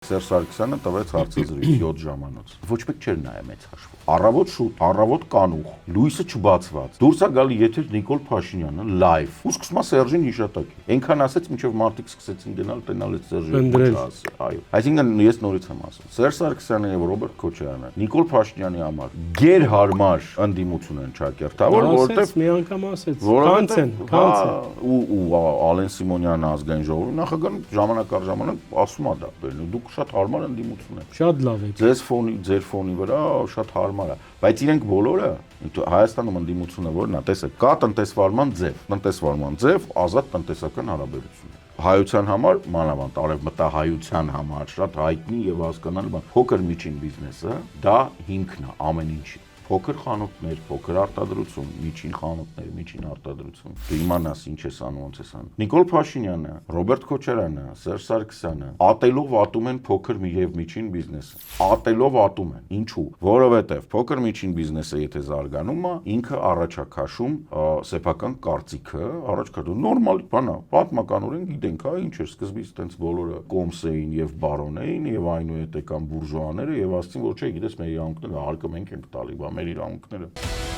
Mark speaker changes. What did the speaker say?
Speaker 1: Սերժ Սարգսյանը տվեց հարցազրույց 7 ժամանոց։ Ոչ մեկ չէր նայ մեծ հաշվով։ Առավոտ շուտ, առավոտ կանուխ, լույսը չբացված։ Դուրս է գալի եթեր Նիկոլ Փաշինյանը լայվ։ Ու սկսում է Սերժին հիշատակի։ Այնքան ասեց, մինչև մարդիկ սկսեցին գնալ տենալ այդ Սերժի ասել։ Այո։ Այսինքն ես նորից եմ ասում։ Սերժ Սարգսյանը եւ Ռոբերտ Քոչարյանը Նիկոլ Փաշինյանի համար գերհարմար ընդդիմություն են ճակերտավոր, որովհետեւ
Speaker 2: մի անգամ ասեց, կանցեն։
Speaker 1: Ու Ալեն Սիմոնյանը ազգային ժողովի նախագահն ժամանակ առ ժամանակ ասում է դա բերն։ Դուք շատ հարմար ընդդիմություն եք։
Speaker 2: Շատ լավ է։
Speaker 1: Ձեր ֆոնի վրա շատ հարմար է, բայց իրենք բոլորը Հայաստանում ընդդիմությունը որն է, տեսեք, կա տնտեսվարման ձև, ազատ տնտեսական հարաբերություն։ Հայության համար, մանավանդ արևմտահայության համար շատ հայտնի եւ հասկանալի բան, փոքր միջին բիզնեսը դա հիմքն է ամեն ինչի։ Փոքր խանութներ, փոքր արտադրություն, միջին խանութներ, միջին արտադրություն։ Դու իմանաս ինչ ես անում, ոնց ես անում։ Նիկոլ Փաշինյանը, Ռոբերտ Քոչարյանը, Սերժ Սարգսյանը ատելով ատում են փոքր եւ միջին բիզնեսը։ Ատելով ատում են։ Ինչու՞։ Որովհետեւ փոքր միջին բիզնեսը եթե զարգանում է, ինքը առաջակաշում սեփական կարծիքը, առաջակաշում նորմալ բան է, պատմականորեն գիտենք, հա, ինչ էր սկզբից տենց բոլորը կոմս էին եւ բարոն էին եւ այնուհետ եկան բուրժուաները եւ ասցին, որ չէ, գիտես, մեր իրավունքները հարկը մենք ենք տալի, բա մեր իրավունքները